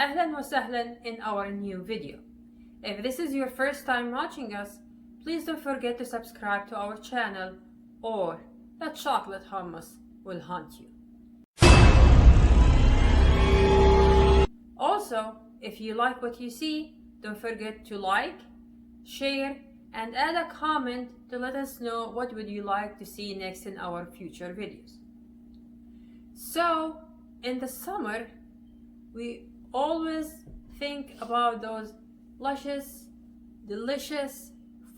أهلا وسهلا in our new video. If this is your first time watching us, please don't forget to subscribe to our channel or the chocolate hummus will haunt you. Also, if you like what you see, don't forget to like, share, and add a comment to let us know what would you like to see next in our future videos. So, in the summer, we always think about those luscious, delicious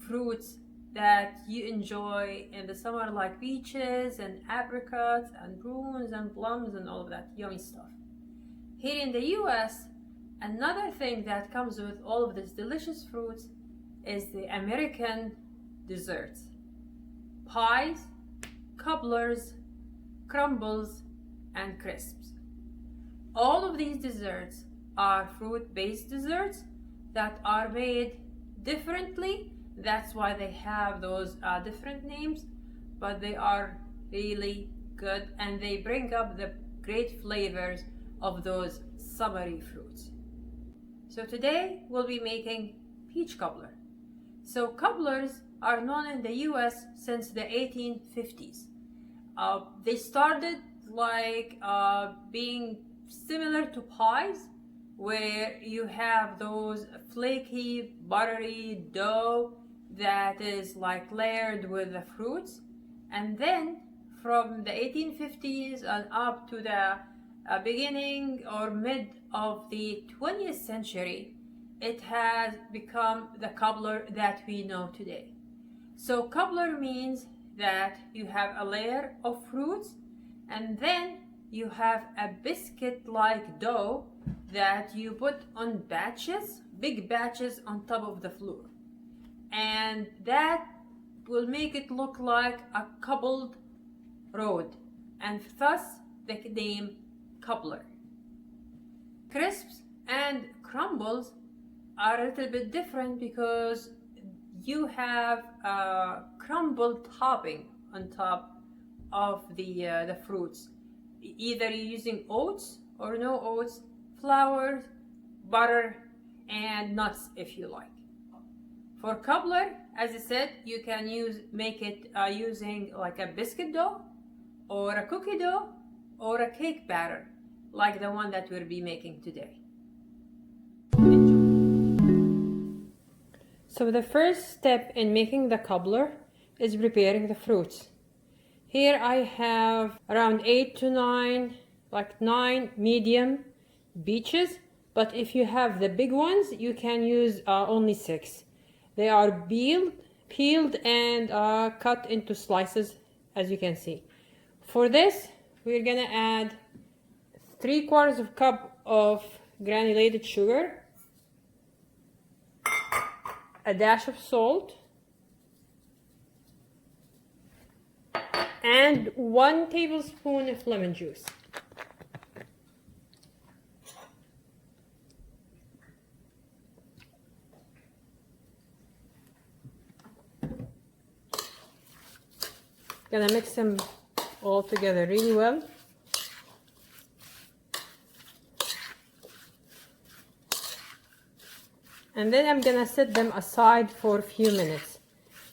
fruits that you enjoy in the summer, like peaches and apricots and prunes and plums and all of that yummy stuff. Here in the US, another thing that comes with all of these delicious fruits is the American desserts. Pies, cobblers, crumbles, and crisps. All of these desserts are fruit-based desserts that are made differently. That's why they have those different names, but they are really good and they bring up the great flavors of those summery fruits. So today we'll be making peach cobbler. So cobblers are known in the US since the 1850s. They started like being similar to pies, where you have those flaky, buttery dough that is like layered with the fruits. And then from the 1850s and up to the beginning or mid of the 20th century, it has become the cobbler that we know today. So cobbler means that you have a layer of fruits and then you have a biscuit-like dough that you put on batches, big batches on top of the flour. And that will make it look like a cobbled road, and thus the name cobbler. Crisps and crumbles are a little bit different because you have a crumbled topping on top of the fruits. Either you're using oats or no oats, flour, butter, and nuts if you like. For cobbler, as I said, you can make it using like a biscuit dough or a cookie dough or a cake batter, like the one that we'll be making today. So the first step in making the cobbler is preparing the fruits. Here I have around 8 to 9, like 9 medium peaches, but if you have the big ones, you can use only 6. They are peeled and cut into slices, as you can see. For this, we're gonna add 3/4 cup of granulated sugar, a dash of salt, and 1 tablespoon of lemon juice. Gonna mix them all together really well. And then I'm gonna set them aside for a few minutes.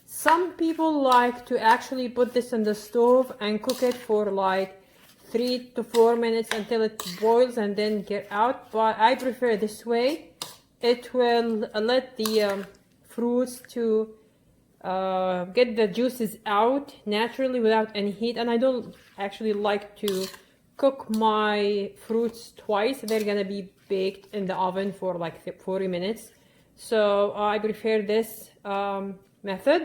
Some people like to actually put this on the stove and cook it for like 3 to 4 minutes until it boils and then get out, but I prefer this way. It will let the fruits to get the juices out naturally without any heat, and I don't actually like to cook my fruits twice. They're gonna be baked in the oven for like 40 minutes. So I prefer this method.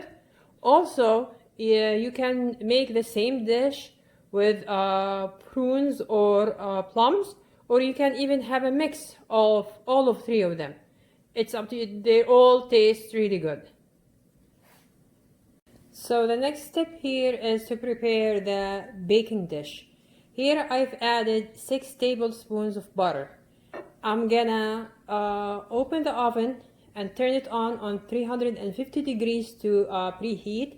Also, you can make the same dish with prunes or plums, or you can even have a mix of all of 3 of them. It's up to you. They all taste really good. So the next step here is to prepare the baking dish. Here I've added 6 tablespoons of butter. I'm gonna open the oven and turn it on 350 degrees to preheat,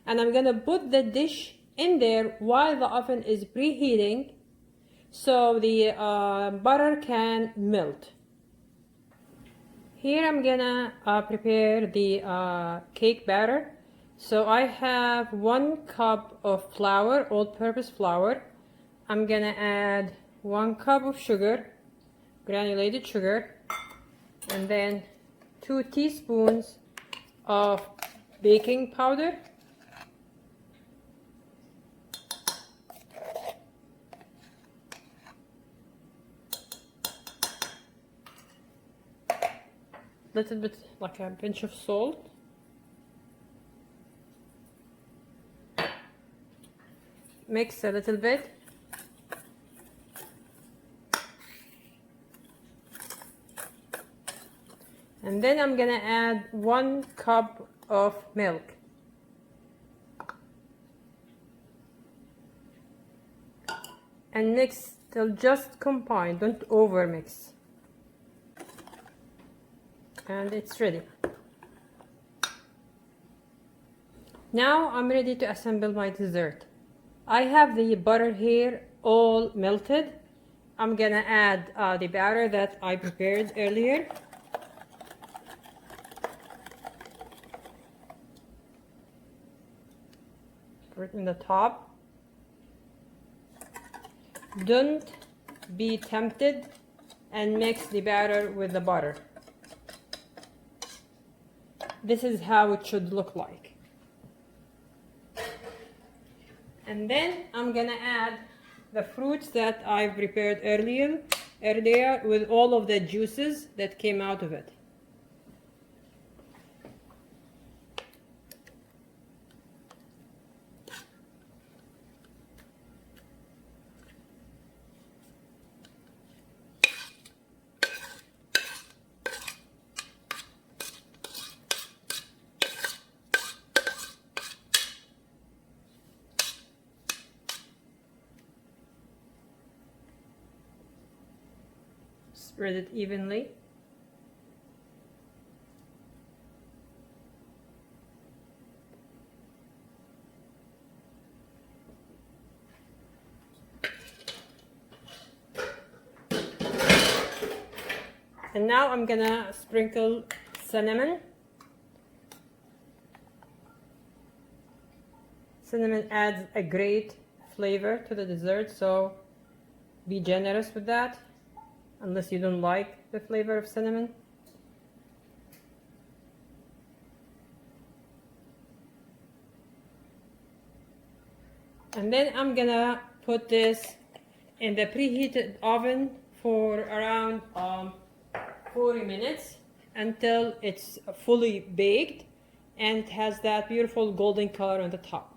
and I'm gonna put the dish in there while the oven is preheating so the butter can melt. Here I'm gonna prepare the cake batter. So I have 1 cup of flour, all-purpose flour. I'm gonna add 1 cup of sugar, granulated sugar, and then 2 teaspoons of baking powder. Little bit like a pinch of salt. Mix a little bit. And then I'm gonna add 1 cup of milk. And mix till just combine, don't over mix. And it's ready. Now I'm ready to assemble my dessert. I have the butter here all melted. I'm gonna add the batter that I prepared earlier. Put it in the top. Don't be tempted and mix the batter with the butter. This is how it should look like. And then I'm gonna add the fruits that I prepared earlier with all of the juices that came out of it. Spread it evenly. And now I'm gonna sprinkle cinnamon. Cinnamon adds a great flavor to the dessert, so be generous with that. Unless you don't like the flavor of cinnamon. And then I'm gonna put this in the preheated oven for around 40 minutes until it's fully baked and it has that beautiful golden color on the top.